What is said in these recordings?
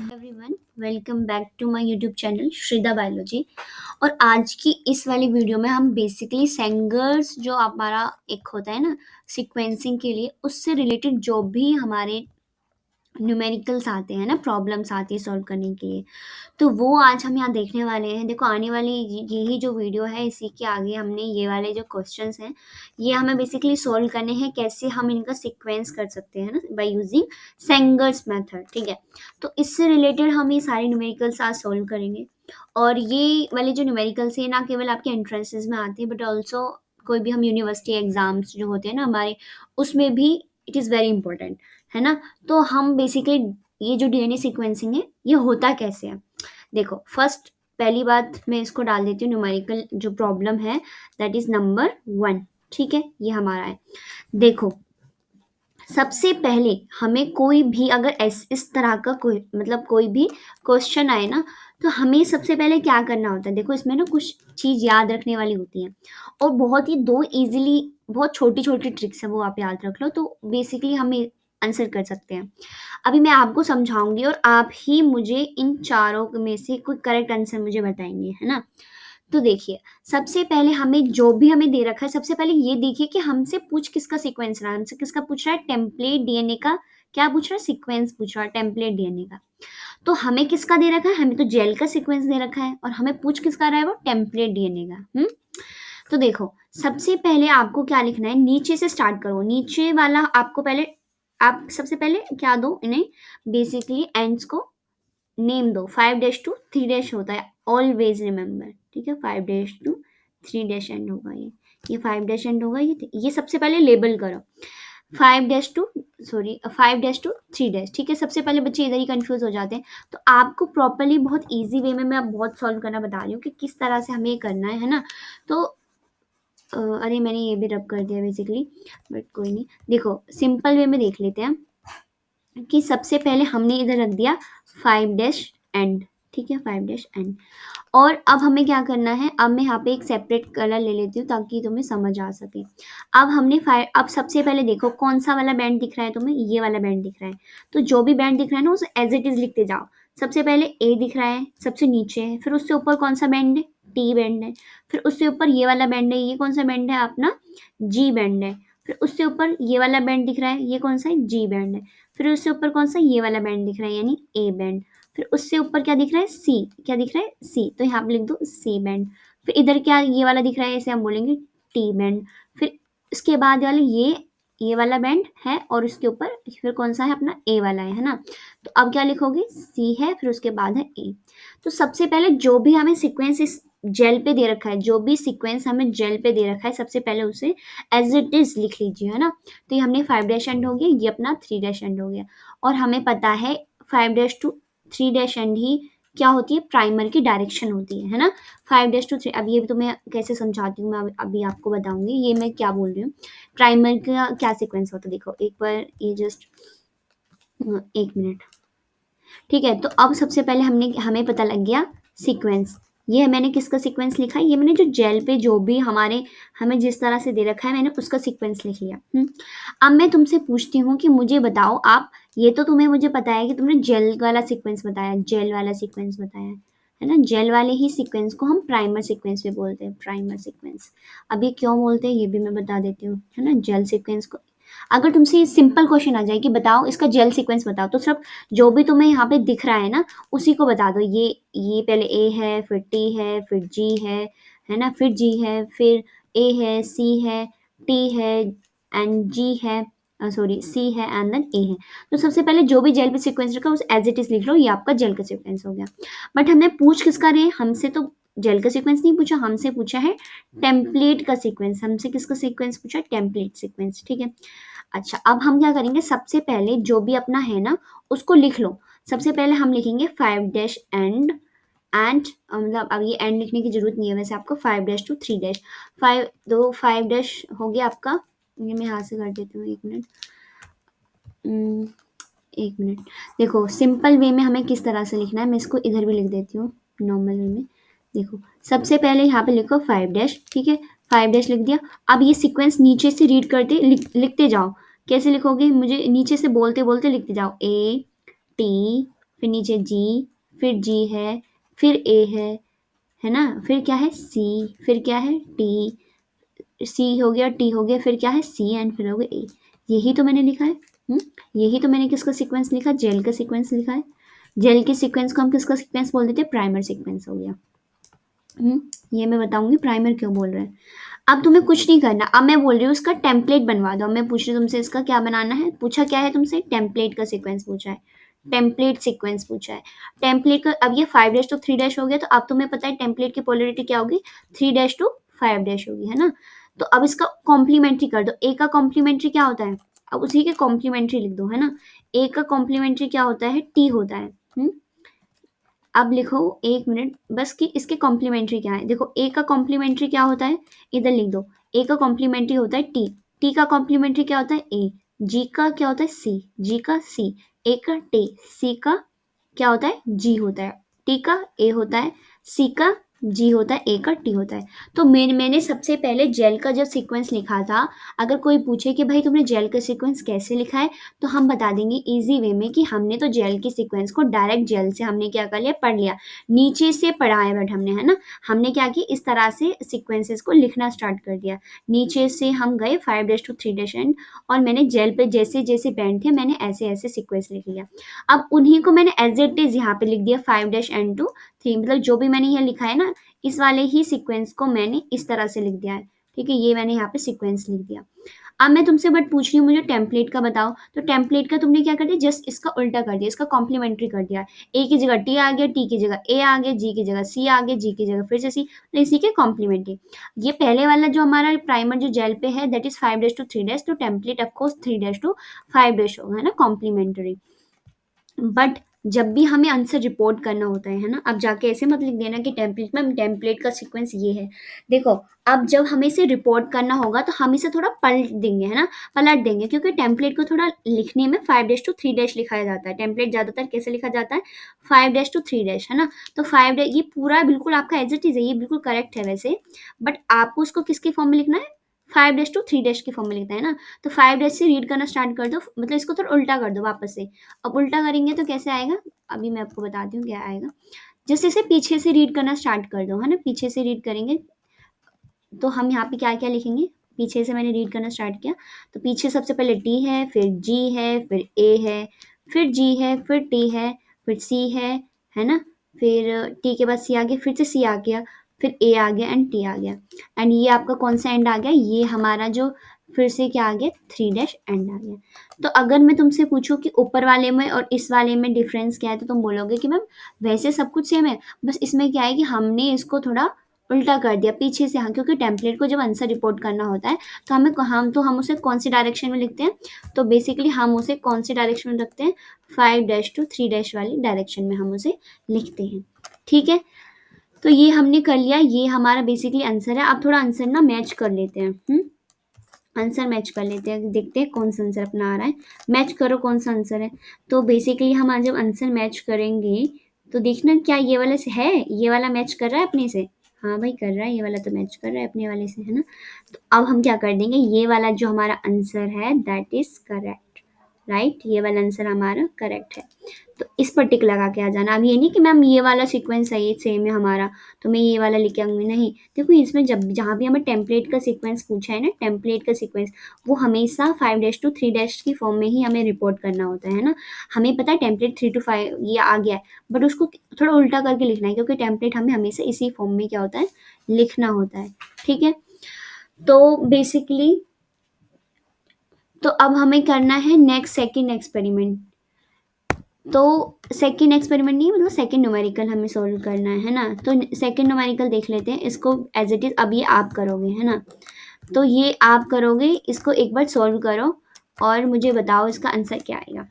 Everyone, welcome back to my YouTube channel Shrida biology. और आज की इस वाली वीडियो में हम बेसिकली सेंगर्स जो हमारा एक होता है ना सीक्वेंसिंग के लिए, उससे रिलेटेड जो भी हमारे न्यूमेरिकल्स आते हैं ना, प्रॉब्लम्स आती है सॉल्व करने के लिए, तो वो आज हम यहाँ देखने वाले हैं। देखो, आने वाली यही जो वीडियो है, इसी के आगे हमने ये वाले जो क्वेश्चंस हैं, ये हमें बेसिकली सॉल्व करने हैं। कैसे हम इनका सीक्वेंस कर सकते हैं ना, बाय यूजिंग सेंगर्स मेथड। ठीक है, तो इससे रिलेटेड हम ये सारे न्यूमेरिकल्स आज सॉल्व करेंगे। और ये वाले जो न्यूमेरिकल्स हैं ना, केवल आपके एंट्रेंसेस में आते हैं, बट ऑल्सो कोई भी हम यूनिवर्सिटी एग्जाम्स जो होते हैं ना हमारे, उसमें भी इट इज़ वेरी इंपॉर्टेंट, है ना। तो हम बेसिकली ये जो डीएनए सीक्वेंसिंग है, ये होता कैसे है। देखो, फर्स्ट पहली बात मैं इसको डाल देती हूँ, न्यूमेरिकल जो प्रॉब्लम है, दैट इज नंबर 1। ठीक है, ये हमारा है। देखो, सबसे पहले हमें कोई भी अगर इस तरह का कोई मतलब कोई भी क्वेश्चन आए ना, तो हमें सबसे पहले क्या करना होता है। देखो, इसमें ना कुछ चीज़ याद रखने वाली होती है, और बहुत ही दो इजीली, बहुत छोटी छोटी ट्रिक्स है, वो आप याद रख लो तो बेसिकली हम आंसर कर सकते हैं। अभी मैं आपको समझाऊंगी और आप ही मुझे इन चारों में से कोई करेक्ट आंसर मुझे बताएंगे, है ना। तो देखिए, सबसे पहले हमें जो भी हमें दे रखा है, सबसे पहले ये देखिए कि हमसे पूछ किसका सीक्वेंस रहा है। हमसे किसका पूछ रहा है? टेम्पलेट डीएनए का। क्या पूछ रहा है? सीक्वेंस पूछ रहा है, टेम्पलेट डीएनए का। तो हमें किसका दे रखा है? हमें तो जेल का सीक्वेंस दे रखा है, और हमें पूछ किसका रहा है? वो टेम्पलेट डीएनए का। तो देखो, सबसे पहले आपको क्या लिखना है, नीचे से स्टार्ट करो। नीचे वाला आपको पहले, आप सबसे पहले क्या दो इन्हें, बेसिकली एंड्स को नेम दो। 5-3 होता है, ऑलवेज रिमेंबर। ठीक है, 5-3 होगा। ये 5 होगा। ये सबसे पहले लेबल करो। 5-3। ठीक है, सबसे पहले बच्चे इधर ही कंफ्यूज हो जाते हैं। तो आपको प्रॉपरली बहुत इजी वे में मैं बहुत सॉल्व करना बता रही हूँ कि किस तरह से हमें ये करना है ना। तो अरे, मैंने ये भी रब कर दिया बेसिकली, बट कोई नहीं। देखो, सिंपल वे में देख लेते हैं कि सबसे पहले हमने इधर रख दिया 5-एंड। ठीक है, 5-एंड। और अब हमें क्या करना है, अब मैं यहाँ पे एक सेपरेट कलर ले लेती हूँ ताकि तुम्हें समझ आ सके। अब सबसे पहले देखो, कौन सा वाला बैंड दिख रहा है तुम्हें? ये वाला बैंड दिख रहा है। तो जो भी बैंड दिख रहा है ना, उसे एज इट इज लिखते जाओ। सबसे पहले ए दिख रहा है, सबसे नीचे है, फिर उससे ऊपर कौन सा बैंड है? टी बैंड है। फिर उससे ऊपर ये वाला बैंड है, ये कौन सा बैंड है? अपना जी बैंड है। फिर उससे ऊपर ये वाला बैंड दिख रहा है, ये कौन सा है? जी बैंड है। फिर उससे ऊपर कौन सा? ये वाला बैंड दिख रहा है, यानी ए बैंड। फिर उससे ऊपर क्या दिख रहा है? सी। क्या दिख रहा है? सी। तो यहाँ पे लिख दो सी बैंड। फिर इधर क्या ये वाला दिख रहा है, इसे हम बोलेंगे टी बैंड। फिर इसके बाद वाले ये वाला बैंड है, और उसके ऊपर फिर कौन सा है? अपना ए वाला है ना। तो अब क्या लिखोगे? सी है, फिर उसके बाद है ए। तो सबसे पहले जो भी हमें सीक्वेंस इस जेल पे दे रखा है, जो भी सीक्वेंस हमें जेल पे दे रखा है, सबसे पहले उसे एज इट इज लिख लीजिए, है ना। तो ये हमने 5 एंड हो गया, ये अपना 3 एंड हो गया। और हमें पता है 5-3 एंड ही क्या होती है? प्राइमर की डायरेक्शन होती है ना। 5-3। अब ये भी तो मैं कैसे समझाती हूँ, मैं अभी आपको बताऊंगी। ये मैं क्या बोल रही हूँ, प्राइमर का क्या सीक्वेंस होता है। देखो एक बार, ये जस्ट 1 मिनट। ठीक है, तो अब सबसे पहले हमें पता लग गया सीक्वेंस। ये मैंने किसका सीक्वेंस लिखा है? ये मैंने जो जेल पे जो भी हमें जिस तरह से दे रखा है, मैंने उसका सीक्वेंस लिख लिया। अब मैं तुमसे पूछती हूँ कि मुझे बताओ आप, ये तो तुम्हें मुझे पता है कि तुमने जेल वाला सीक्वेंस बताया, जेल वाला सीक्वेंस बताया है ना। जेल वाले ही सीक्वेंस को हम प्राइमर सीक्वेंस भी बोलते हैं, प्राइमर सीक्वेंस। अभी क्यों बोलते हैं ये भी मैं बता देती हूँ, है ना। जेल सीक्वेंस को, अगर तुमसे सिंपल क्वेश्चन आ जाए कि बताओ इसका जेल सीक्वेंस बताओ, तो सिर्फ जो भी तुम्हें यहाँ पे दिख रहा है ना, उसी को बता दो। ये पहले ए है, फिर टी है, फिर जी है ना, फिर जी है, फिर ए है, सी है, टी है, एंड जी है, सॉरी सी है, एंड देन ए है। तो सबसे पहले जो भी जेल पे सीक्वेंस रखा उस एज इट इज लिख लो, ये आपका जेल का सीक्वेंस हो गया। बट हमने पूछ किसका रहे? हमसे तो जेल का सीक्वेंस नहीं पूछा, हमसे पूछा है टेम्पलेट का सीक्वेंस। हमसे किसका सीक्वेंस पूछा? Template sequence. ठीक है, अच्छा, अब हम क्या करेंगे, सबसे पहले जो भी अपना है ना, उसको लिख लो। सबसे पहले हम लिखेंगे 5-एंड। मतलब अब ये एंड लिखने की जरूरत नहीं है वैसे आपको, 5-3। 5 हो गया आपका। ये मैं यहाँ से कर देती हूँ, 1 मिनट। 1 मिनट। देखो, सिंपल वे में हमें किस तरह से लिखना है, मैं इसको इधर भी लिख देती हूँ नॉर्मल वे में। देखो, सबसे पहले यहाँ पे लिखो 5 ठीक है, 5 लिख दिया। अब ये सीक्वेंस नीचे से रीड करते लिखते जाओ। कैसे लिखोगे? मुझे नीचे से बोलते बोलते लिखते जाओ। ए टी फिर नीचे जी, फिर जी फिर ए है ना? फिर क्या है? सी, फिर क्या है? टी, सी हो गया, टी हो गया, फिर क्या है? सी एंड फिर हो गया ए। यही तो मैंने लिखा है। यही तो मैंने किसका सीक्वेंस लिखा? जेल का सीक्वेंस लिखा है। जेल के सीक्वेंस को हम किसका सीक्वेंस बोल देते हैं? प्राइमर सीक्वेंस हो गया। ये मैं बताऊंगी प्राइमर क्यों बोल रहे हैं। अब तुम्हें कुछ नहीं करना, अब मैं बोल रही हूँ उसका टेम्पलेट बनवा दो। अब मैं पूछ रही हूँ तुमसे इसका क्या बनाना है। पूछा क्या है तुमसे? टेम्पलेट का सीक्वेंस पूछा है। टेम्पलेट सीक्वेंस पूछा है। टेम्पलेट का अब ये 5 डैश टू 3 डैश हो गया, तो अब तुम्हें पता है टेम्पलेट की पोलरिटी क्या होगी? 3 डैश टू 5 डैश होगी, है ना? तो अब इसका कॉम्प्लीमेंट्री कर दो। ए का कॉम्प्लीमेंट्री क्या होता है? अब उसी के कॉम्प्लीमेंट्री लिख दो, है ना? ए का कॉम्प्लीमेंट्री क्या होता है? टी होता है। अब लिखो, एक मिनट बस, कि इसके कॉम्प्लीमेंट्री क्या है। देखो ए का कॉम्प्लीमेंट्री क्या होता है, इधर लिख दो। ए का कॉम्प्लीमेंट्री होता है टी। टी का कॉम्प्लीमेंट्री क्या होता है? ए। जी का क्या होता है? सी। जी का सी। ए का टी। सी का क्या होता है? जी होता है। टी का ए होता है। सी का जी होता है। ए का टी होता है। तो मैंने सबसे पहले जेल का जब सीक्वेंस लिखा था, अगर कोई पूछे कि भाई तुमने जेल का सीक्वेंस कैसे लिखा है, तो हम बता देंगे इजी वे में कि हमने तो जेल के सीक्वेंस को डायरेक्ट जेल से हमने क्या कर लिया? पढ़ लिया। नीचे से पढ़ा है बट हमने, है ना? हमने क्या किया? इस तरह से सीक्वेंसेस को लिखना स्टार्ट कर दिया। नीचे से हम गए 5 डैश टू 3 डैश एंड, और मैंने जेल पे जैसे जैसे बैंड थे मैंने ऐसे ऐसे सीक्वेंस लिख लिया। अब उन्हीं को मैंने एज इट इज यहाँ पे लिख दिया 5 डैश एंड टू 3, मतलब जो भी मैंने यहाँ लिखा है ना, इस वाले ही सीक्वेंस को मैंने इस तरह से लिख दिया है। ठीक है, ये मैंने यहाँ पे सीक्वेंस लिख दिया। अब मैं तुमसे बट पूछ रही हूँ, मुझे टेम्पलेट का बताओ। तो टेम्पलेट का तुमने क्या कर दिया? जस्ट इसका उल्टा कर दिया, इसका कॉम्प्लीमेंट्री कर दिया। ए की जगह टी आ गया, टी की जगह ए आ गया, जी की जगह सी आ गया, जी की जगह फिर से सी, तो इसी के कॉम्प्लीमेंट्री। ये पहले वाला जो हमारा प्राइमर जो जेल पे है, that is 5 dash to 3 dash, तो template of course 3 dash to 5 dash होगा, है ना, कॉम्प्लीमेंट्री। बट जब भी हमें आंसर रिपोर्ट करना होता है ना, अब जाके ऐसे मत लिख देना कि टेम्पलेट में टेम्पलेट का सीक्वेंस ये है। देखो, अब जब हमें इसे रिपोर्ट करना होगा तो हम इसे थोड़ा पलट देंगे, है ना? पलट देंगे, क्योंकि टेम्पलेट को थोड़ा लिखने में 5 डैश टू 3 डैश लिखाया जाता है। टेम्पलेट ज़्यादातर कैसे लिखा जाता है? 5 डैश टू 3 डैश, है ना? तो 5 डैश ये पूरा बिल्कुल आपका एज इट इज है, ये बिल्कुल करेक्ट है वैसे। बट आपको उसको किसके फॉर्म में लिखना है? 5 डैश टू 3 डैश के फॉर्म में लिखना है ना। तो 5 डैश से रीड करना स्टार्ट कर दो, मतलब इसको थोड़ा उल्टा कर दो वापस से। अब उल्टा करेंगे तो कैसे आएगा? अभी मैं आपको बताती हूँ क्या आएगा। जैसे इसे पीछे से रीड करना स्टार्ट कर दो, है ना? पीछे से रीड करेंगे तो हम यहाँ पे क्या क्या लिखेंगे? पीछे से मैंने रीड करना स्टार्ट किया, तो पीछे सबसे पहले टी है, फिर जी है, फिर ए है, फिर जी है, फिर टी है, फिर सी है ना? फिर टी के बाद सी आ गया, फिर से सी आ गया, फिर ए आ गया एंड टी आ गया। एंड ये आपका कौन सा एंड आ गया? ये हमारा जो फिर से क्या आ गया? 3 डैश एंड आ गया। तो अगर मैं तुमसे पूछूं कि ऊपर वाले में और इस वाले में डिफरेंस क्या है, तो तुम बोलोगे कि मैम वैसे सब कुछ सेम है, बस इसमें क्या है कि हमने इसको थोड़ा उल्टा कर दिया पीछे से। हाँ, क्योंकि टेम्पलेट को जब आंसर रिपोर्ट करना होता है तो हम उसे कौन सी डायरेक्शन में लिखते हैं? तो बेसिकली हम उसे कौन सी डायरेक्शन में रखते हैं? 5 डैश टू 3 डैश वाली डायरेक्शन में हम उसे लिखते हैं। ठीक है, तो ये हमने कर लिया, ये हमारा बेसिकली आंसर है। अब थोड़ा आंसर ना मैच कर लेते हैं। आंसर मैच कर लेते हैं, देखते हैं कौन सा आंसर अपना आ रहा है। मैच करो कौन सा आंसर है। तो बेसिकली हम आज जब आंसर मैच करेंगे तो देखना क्या ये वाला से है, ये वाला मैच कर रहा है अपने से। हाँ भाई कर रहा है, ये वाला तो मैच कर रहा है अपने वाले से, है ना? तो अब हम क्या कर देंगे, ये वाला जो हमारा आंसर है दैट इज करेक्ट, राइट? ये वाला आंसर हमारा करेक्ट है। तो इस पर टिक लगा के आ जाना। अब ये नहीं कि मैम ये वाला सीक्वेंस सही सेम है हमारा तो मैं ये वाला लेके आऊंगी, नहीं। देखो इसमें जब जहाँ भी हमें टेम्पलेट का सीक्वेंस पूछा है ना, टेम्पलेट का सीक्वेंस वो हमेशा 5 डैश टू 3 डैश की फॉर्म में ही हमें रिपोर्ट करना होता है ना। हमें पता है टेम्पलेट 3 to 5 ये आ गया है, बट उसको थोड़ा उल्टा करके लिखना है, क्योंकि टेम्पलेट हमें हमेशा इसी फॉर्म में क्या होता है? लिखना होता है। ठीक है, तो बेसिकली तो अब हमें करना है नेक्स्ट सेकेंड एक्सपेरिमेंट। तो सेकंड एक्सपेरिमेंट नहीं, मतलब सेकंड न्यूमेरिकल हमें सॉल्व करना है ना। तो सेकंड न्यूमेरिकल देख लेते हैं, इसको एज इट इज अब ये आप करोगे, है ना? तो ये आप करोगे, इसको एक बार सॉल्व करो और मुझे बताओ इसका आंसर क्या आएगा।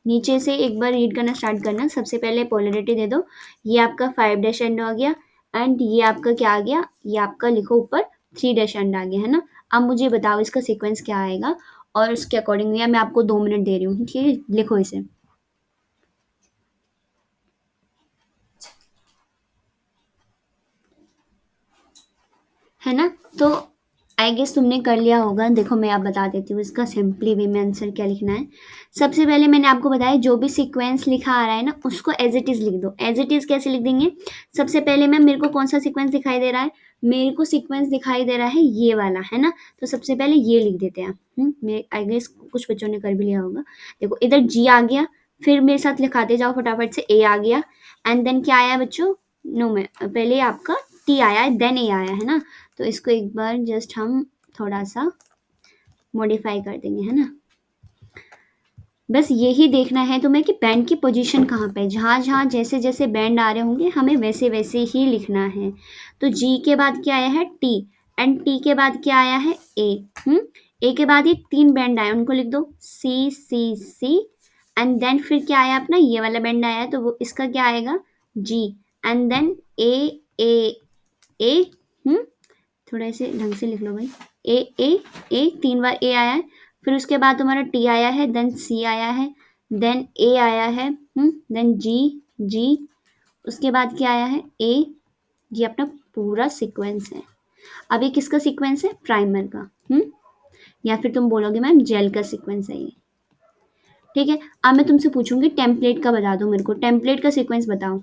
नीचे से एक बार रीड करना स्टार्ट करना। सबसे पहले पोलरिटी दे दो। ये आपका 5 डैश एंड आ गया एंड ये आपका क्या आ गया? ये आपका लिखो ऊपर 3 डैश एंड आ गया, है ना? अब मुझे बताओ इसका सीक्वेंस क्या आएगा और उसके अकॉर्डिंग, या मैं आपको 2 मिनट दे रही हूँ, ठीक है? लिखो इसे, है ना? तो आई गेस तुमने कर लिया होगा। देखो मैं आप बता देती हूँ इसका सिंपली वे में आंसर क्या लिखना है। सबसे पहले मैंने आपको बताया जो भी सीक्वेंस लिखा आ रहा है ना उसको एज इट इज़ लिख दो। एज इट इज़ कैसे लिख देंगे? सबसे पहले मैम मेरे को कौन सा सीक्वेंस दिखाई दे रहा है? मेरे को सीक्वेंस दिखाई दे रहा है ये वाला, है ना? तो सबसे पहले ये लिख देते हैं। मैं आई गेस कुछ बच्चों ने कर भी लिया होगा। देखो इधर जी आ गया, फिर मेरे साथ लिखाते जाओ फटाफट से। ए आ गया एंड देन क्या आया बच्चों? नो मैं पहले आपका टी आया है देन ए आया है ना। तो इसको एक बार जस्ट हम थोड़ा सा मॉडिफाई कर देंगे, है ना? बस यही देखना है तुम्हें कि बैंड की पोजीशन कहाँ पे है। जहाँ जहाँ जैसे जैसे बैंड आ रहे होंगे हमें वैसे वैसे ही लिखना है। तो जी के बाद क्या आया है? टी एंड टी के बाद क्या आया है? ए। ए के बाद ये तीन बैंड आए उनको लिख दो सी सी सी एंड देन फिर क्या आया अपना ये वाला बैंड आया है तो वो इसका क्या आएगा? जी एंड देन ए ए ए। थोड़ा ऐसे ढंग से लिख लो भाई। ए ए ए तीन बार ए आया है, फिर उसके बाद तुम्हारा टी आया है, देन सी आया है, देन ए आया है, देन जी जी। उसके बाद क्या आया है? ए। ये अपना पूरा सीक्वेंस है। अब ये किसका सीक्वेंस है? प्राइमर का। या फिर तुम बोलोगे मैम जेल का सीक्वेंस है ये। ठीक है, अब मैं तुमसे पूछूंगी टेम्पलेट का बता दो मेरे को। टेम्पलेट का सीक्वेंस बताओ।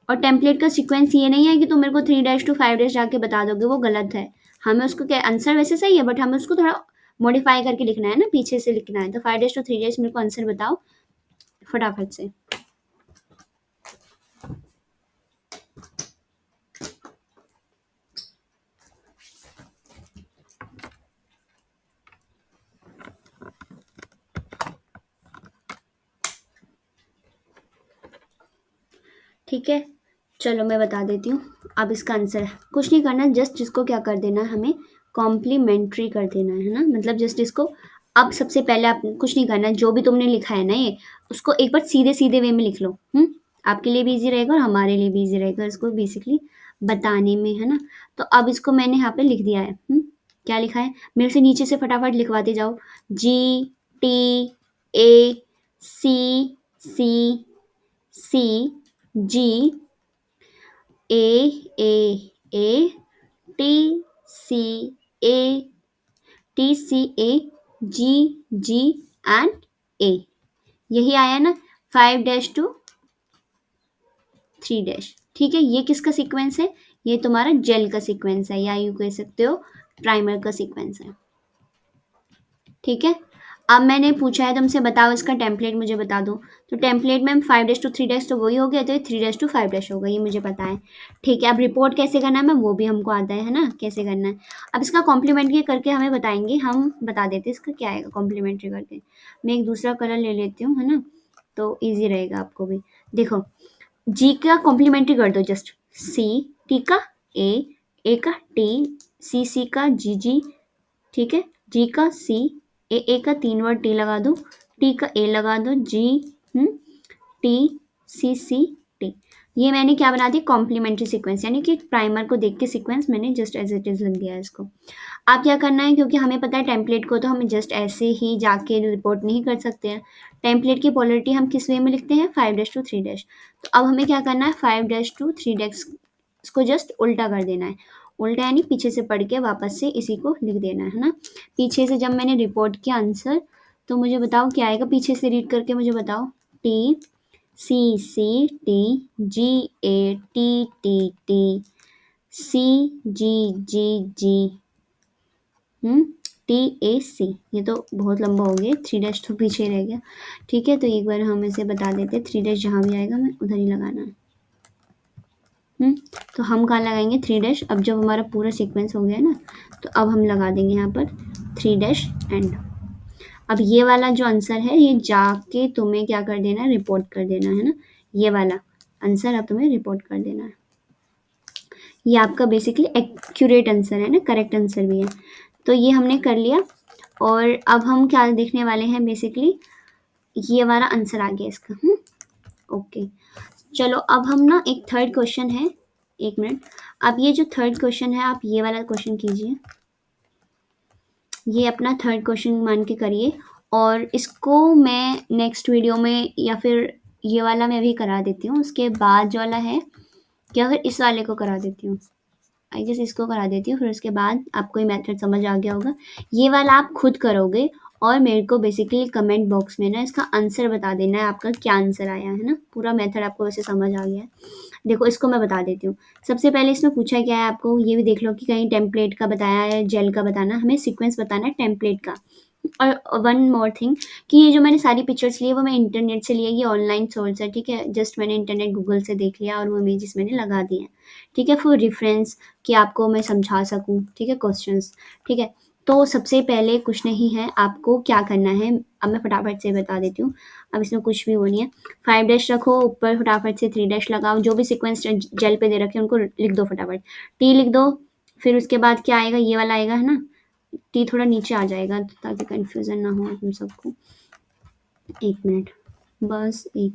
और टेम्पलेट का सीक्वेंस ये नहीं है कि तुम मेरे को 3 to 5 जाके बता दोगे, वो गलत है। हमें उसको क्या आंसर वैसे सही है बट हमें उसको थोड़ा मॉडिफाई करके लिखना है ना, पीछे से लिखना है। तो 5 to 3 मेरे को आंसर बताओ फटाफट से। ठीक है, चलो मैं बता देती हूँ। अब इसका आंसर कुछ नहीं करना, जस्ट इसको क्या कर देना है हमें कॉम्प्लीमेंट्री कर देना है ना। मतलब जस्ट इसको अब सबसे पहले आप कुछ नहीं करना, जो भी तुमने लिखा है ना ये उसको एक बार सीधे सीधे वे में लिख लो। आपके लिए भी ईजी रहेगा और हमारे लिए भी ईजी रहेगा इसको बेसिकली बताने में, है ना। तो अब इसको मैंने यहाँ पे लिख दिया है। क्या लिखा है मेरे से नीचे से फटाफट लिखवाते जाओ। G T A C C C G A A A T C A T C A G G and A. यही आया ना 5 to 3। ठीक है, ये किसका सीक्वेंस है? ये तुम्हारा जेल का सीक्वेंस है या यूँ कह सकते हो प्राइमर का सीक्वेंस है। ठीक है, अब मैंने पूछा है तुमसे बताओ इसका टेम्पलेट मुझे बता दो। तो टेम्पलेट में 5 to 3 तो वही हो गया, तो ये 3 to 5 होगा, ये मुझे पता है। ठीक है, अब रिपोर्ट कैसे करना है मैम वो भी हमको आता है ना कैसे करना है। अब इसका कॉम्प्लीमेंट्री करके हमें बताएंगे, हम बता देते हैं इसका क्या आएगा कॉम्प्लीमेंट्री करके। मैं एक दूसरा कलर ले लेती हूँ, है ना, तो ईजी रहेगा आपको भी। देखो जी का कॉम्प्लीमेंट्री कर दो जस्ट। सी टी का ए का टी सी का जी। ठीक है, जी का सी ए का 3 बार टी लगा दो, टी का ए लगा दो, जी टी सी टी। ये मैंने क्या बना दिया कॉम्प्लीमेंट्री सीक्वेंस, यानी कि प्राइमर को देख के सीक्वेंस मैंने जस्ट एज इट इज लिख दिया है इसको। आप क्या करना है, क्योंकि हमें पता है टेम्पलेट को तो हम जस्ट ऐसे ही जाके रिपोर्ट नहीं कर सकते हैं। टेम्पलेट की पोलरिटी हम किस वे में लिखते हैं 5 to 3। तो अब हमें क्या करना है 5 to 3 इसको जस्ट उल्टा कर देना है। उल्टा यानी पीछे से पढ़ के वापस से इसी को लिख देना है ना। पीछे से जब मैंने रिपोर्ट किया आंसर तो मुझे बताओ क्या आएगा, पीछे से रीड करके मुझे बताओ। T C T G A T T C G T A C. ये तो बहुत लंबा हो गया, 3 तो पीछे रह गया। ठीक है, तो एक बार हम इसे बता देते 3 जहाँ भी आएगा मैं उधर ही लगाना है। तो हम कहाँ लगाएंगे 3। अब जब हमारा पूरा सीक्वेंस हो गया ना तो अब हम लगा देंगे यहाँ पर 3 एंड। अब ये वाला जो आंसर है ये जाके तुम्हें क्या कर देना है रिपोर्ट कर देना है ना। ये वाला आंसर अब तुम्हें रिपोर्ट कर देना है। ये आपका बेसिकली एक्यूरेट आंसर है ना, करेक्ट आंसर भी है। तो ये हमने कर लिया और अब हम क्या देखने वाले हैं बेसिकली ये वाला आंसर आ गया इसका। ओके, चलो अब हम ना एक थर्ड क्वेश्चन है, एक मिनट। अब ये जो थर्ड क्वेश्चन है आप ये वाला क्वेश्चन कीजिए, ये अपना थर्ड क्वेश्चन मान के करिए और इसको मैं नेक्स्ट वीडियो में या फिर ये वाला मैं अभी करा देती हूँ, उसके बाद जो वाला है या फिर इस वाले को करा देती हूँ। आई गेस इसको करा देती हूँ, फिर उसके बाद आपको ये मेथड समझ आ गया होगा। ये वाला आप खुद करोगे और मेरे को बेसिकली कमेंट बॉक्स में ना इसका आंसर बता देना है, आपका क्या आंसर आया है ना। पूरा मेथड आपको वैसे समझ आ गया है। देखो इसको मैं बता देती हूँ। सबसे पहले इसमें पूछा क्या है आपको, ये भी देख लो कि कहीं टेम्पलेट का बताया है, जेल का बताना, हमें सीक्वेंस बताना है टेम्पलेट का। और वन मोर थिंग कि ये जो मैंने सारी पिक्चर्स ली है वो मैं इंटरनेट से ली है, ये ऑनलाइन सोर्स है, ठीक है। जस्ट मैंने इंटरनेट गूगल से देख लिया और वो इमेजेस मैंने लगा दिए हैं, ठीक है, फॉर रेफरेंस कि आपको मैं समझा सकूँ, ठीक है, क्वेश्चंस, ठीक है। तो सबसे पहले कुछ नहीं है, आपको क्या करना है, अब मैं फटाफट से बता देती हूँ। अब इसमें कुछ भी वो नहीं है। 5 डैश रखो, ऊपर फटाफट से 3 डैश लगाओ, जो भी सीक्वेंस जेल पे दे रखे हैं उनको लिख दो फटाफट। टी लिख दो, फिर उसके बाद क्या आएगा, ये वाला आएगा है ना। टी थोड़ा नीचे आ जाएगा ताकि कंफ्यूजन ना हो हम सबको। एक मिनट, बस एक,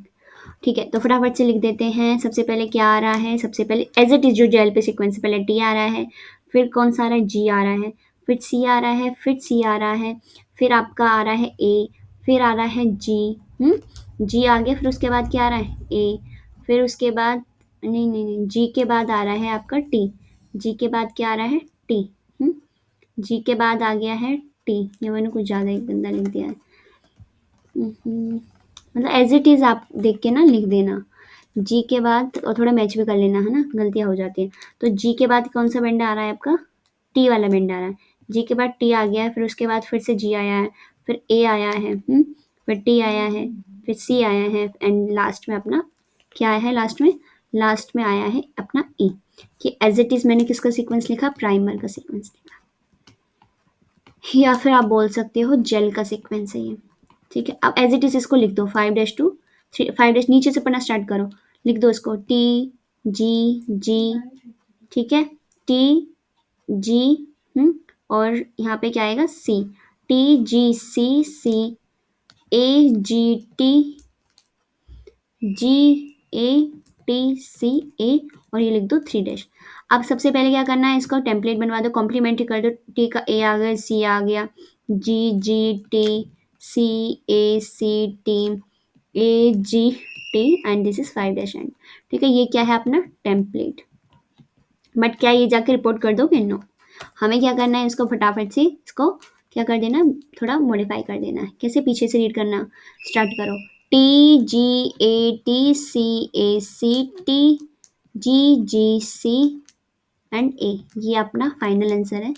ठीक है। तो फटाफट से लिख देते हैं। सबसे पहले क्या आ रहा है, सबसे पहले एज इट इज़ जो जेल पे सीक्वेंस से पहले टी आ रहा है, फिर कौन सा आ रहा है, जी आ रहा है, फिर सी आ रहा है, फिर सी आ रहा है, फिर आपका आ रहा है ए, फिर आ रहा है जी, जी आ गया, फिर उसके बाद क्या आ रहा है ए, फिर उसके बाद नहीं नहीं नहीं, जी के बाद आ रहा है आपका टी, जी के बाद क्या आ रहा है टी, जी के बाद आ गया है टी। ये मैंने कुछ ज़्यादा एक गंदा लिख दिया है। मतलब एज इट इज़ आप देख के ना लिख देना। जी के बाद और थोड़ा मैच भी कर लेना है ना, गलतियाँ हो जाती हैं। तो जी के बाद कौन सा बेंड आ रहा है आपका, टी वाला बेंड आ रहा है। जी के बाद टी आ गया है, फिर उसके बाद फिर से जी आया है, फिर ए आया है, फिर टी आया है, फिर सी आया है, एंड लास्ट में अपना क्या आया है, लास्ट में आया है अपना ई। कि एज इट इज़ मैंने किसका सीक्वेंस लिखा, प्राइमर का सीक्वेंस लिखा, या फिर आप बोल सकते हो जेल का सीक्वेंस है ये, ठीक है। अब एज इट इज़ इसको लिख दो, 5 डैश टू 3, 5 डैश नीचे से पढ़ना स्टार्ट करो, लिख दो इसको टी जी जी, ठीक है, टी जी, और यहाँ पे क्या आएगा C, T G C C, A G T, G A T C A, और ये लिख दो 3 डैश। अब सबसे पहले क्या करना है, इसको टेम्पलेट बनवा दो, कॉम्प्लीमेंट्री कर दो। टी का ए आ गया, सी आ गया, G G T, C A C T, A G T, and this is 5 dash and, ठीक है। ये क्या है अपना टेम्पलेट। बट क्या ये जाके रिपोर्ट कर दोगे, नो। हमें क्या करना है, इसको फटाफट से इसको क्या कर देना, थोड़ा मॉडिफाई कर देना है। कैसे, पीछे से रीड करना स्टार्ट करो, T G A T C A C T, G G C and A, ये अपना फाइनल आंसर है।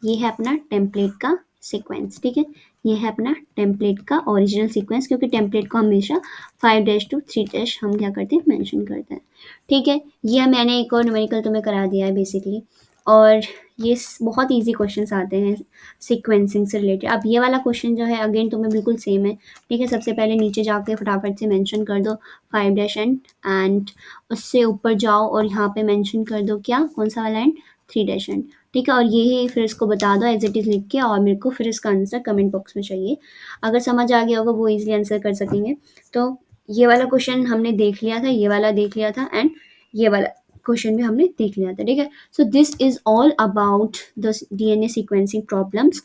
ये है अपना टेम्पलेट का सीक्वेंस, ठीक है। ये है अपना टेम्पलेट का ओरिजिनल सीक्वेंस, क्योंकि टेम्पलेट को हमेशा 5 डैश टू 3 डैश हम क्या करते हैं, मेंशन करते हैं, ठीक है। ये मैंने एक और न्यूमेरिकल तुम्हें करा दिया है बेसिकली, और ये बहुत इजी क्वेश्चंस आते हैं सीक्वेंसिंग से रिलेटेड। अब ये वाला क्वेश्चन जो है अगेन तुम्हें बिल्कुल सेम है, ठीक है। सबसे पहले नीचे जाके फटाफट से मेंशन कर दो 5 डैश एंड उससे ऊपर जाओ और यहाँ पे मेंशन कर दो क्या, कौन सा वाला एंड, 3 डैश एंड, ठीक है। और ये फिर इसको बता दो एज इट इज़ लिख के, और मेरे को फिर इसका आंसर कमेंट बॉक्स में चाहिए। अगर समझ आ गया होगा वो इजीली आंसर कर सकेंगे। तो ये वाला क्वेश्चन हमने देख लिया था, ये वाला देख लिया था, एंड ये वाला क्वेश्चन भी हमने देख लिया था, ठीक है। So this is all about the DNA sequencing problems.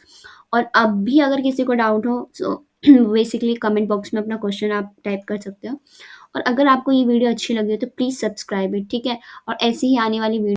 और अब भी अगर किसी को डाउट हो सो बेसिकली कमेंट बॉक्स में अपना क्वेश्चन आप टाइप कर सकते हो। और अगर आपको ये वीडियो अच्छी लगी हो तो प्लीज़ सब्सक्राइब इट, ठीक है। और ऐसी ही आने वाली वीडियो